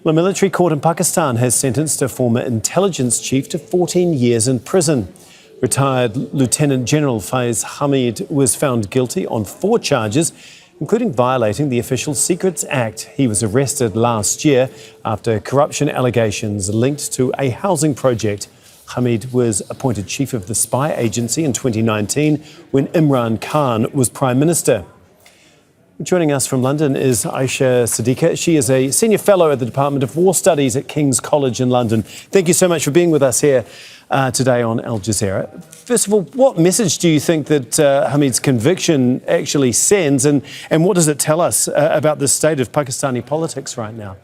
The military court in Pakistan has sentenced a former intelligence chief to 14 years in prison. Retired Lieutenant General Faiz Hameed was found guilty on 4 charges, including violating the Official Secrets Act. He was arrested last year after corruption allegations linked to a housing project. Hamid was appointed chief of the spy agency in 2019 when Imran Khan was Prime Minister. Joining us from London is Ayesha Siddiqa. She is a senior fellow at the Department of War Studies at King's College in London. Thank you so much for being with us here today on Al Jazeera. First of all, what message do you think that Hamid's conviction actually sends, and what does it tell us about the state of Pakistani politics right now?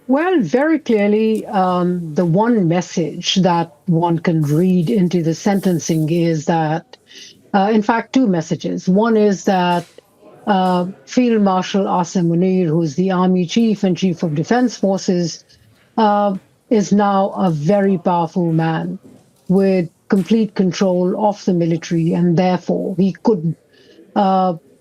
Well, very clearly, the one message that one can read into the sentencing is that, in fact, 2 messages. One is that Field Marshal Asim Muneer, who is the Army Chief and Chief of Defense Forces, is now a very powerful man with complete control of the military, and therefore he could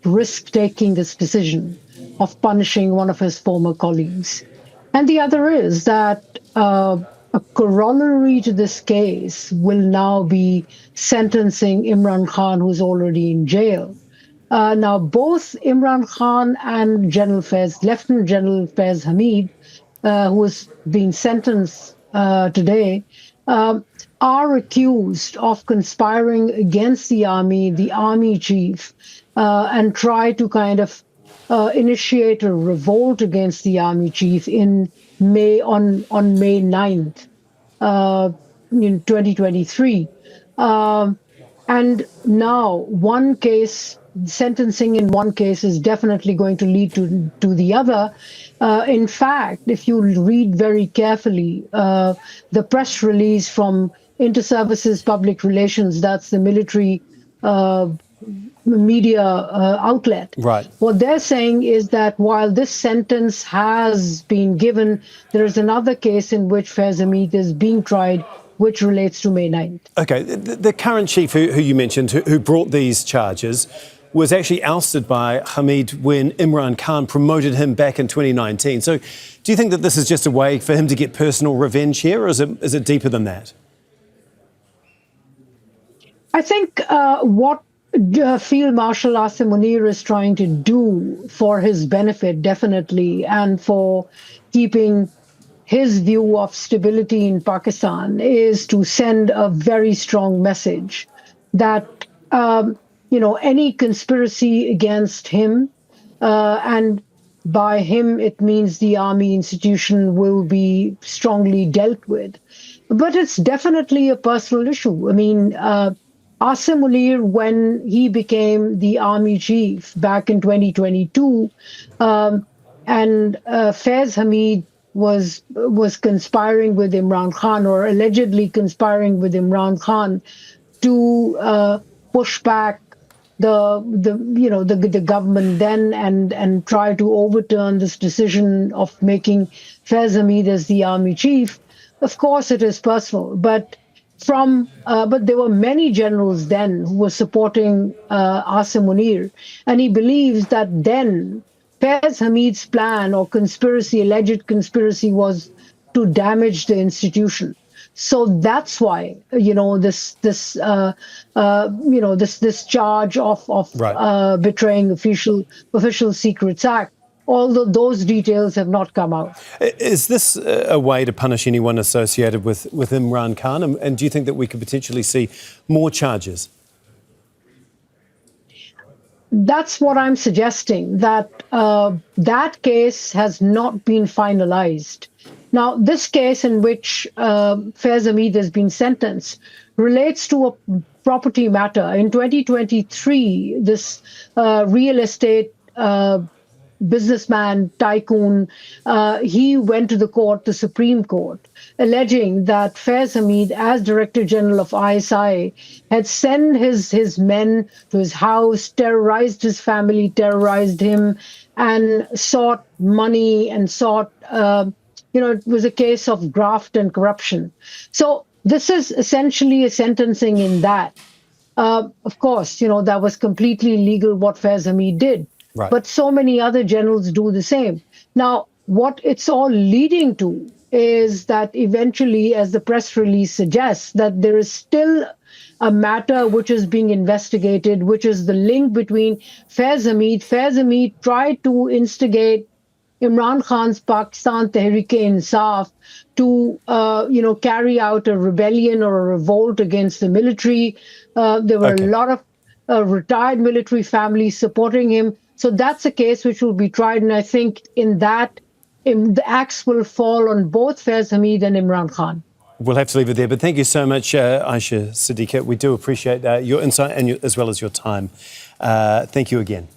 risk taking this decision of punishing one of his former colleagues. And the other is that a corollary to this case will now be sentencing Imran Khan, who's already in jail. Now, both Imran Khan and Lieutenant General Faiz Hameed, who has been sentenced today, are accused of conspiring against the army chief, and try to kind of initiate a revolt against the army chief on May 9th, in 2023. And now sentencing in one case is definitely going to lead to the other. In fact, if you read very carefully the press release from Inter-Services Public Relations, that's the military media outlet. Right. What they're saying is that while this sentence has been given, there is another case in which Faiz Hameed is being tried, which relates to May 9th. OK, the current chief who you mentioned, who brought these charges, was actually ousted by Hamid when Imran Khan promoted him back in 2019. So do you think that this is just a way for him to get personal revenge here, or is it deeper than that? I think what Field Marshal Asim Muneer is trying to do for his benefit, definitely, and for keeping his view of stability in Pakistan, is to send a very strong message that, any conspiracy against him, and by him it means the army institution, will be strongly dealt with. But it's definitely a personal issue. I mean, Asim Muneer, when he became the army chief back in 2022, and Faiz Hameed was conspiring with Imran Khan, or allegedly conspiring with Imran Khan, to push back the government then and try to overturn this decision of making Faiz Hameed as the army chief. Of course, it is personal, but there were many generals then who were supporting Asim Muneer, and he believes that then Faiz Hameed's plan or alleged conspiracy, was to damage the institution. So that's why this charge of Right. betraying Official Secrets Act. Although those details have not come out. Is this a way to punish anyone associated with Imran Khan? And do you think that we could potentially see more charges? That's what I'm suggesting, that that case has not been finalized. Now, this case in which Faiz Hameed has been sentenced relates to a property matter. In 2023, this real estate businessman, tycoon, he went to the Supreme Court, alleging that Faiz Hameed, as Director General of ISI, had sent his men to his house, terrorized his family, terrorized him, and sought money and sought, it was a case of graft and corruption. So this is essentially a sentencing in that. Of course, that was completely legal what Faiz Hameed did. Right. But so many other generals do the same. Now, what it's all leading to is that eventually, as the press release suggests, that there is still a matter which is being investigated, which is the link between Faiz Hameed. Faiz Hameed tried to instigate Imran Khan's Pakistan Tehreek-e-Insaf to, carry out a rebellion or a revolt against the military. There were a Okay. lot of retired military families supporting him. So that's a case which will be tried, and I think the axe will fall on both Faiz Hameed and Imran Khan. We'll have to leave it there, but thank you so much, Ayesha Siddiqa. We do appreciate your insight and as well as your time. Thank you again.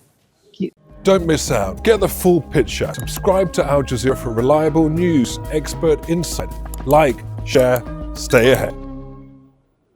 Don't miss out. Get the full picture. Subscribe to Al Jazeera for reliable news, expert insight. Like, share, stay ahead.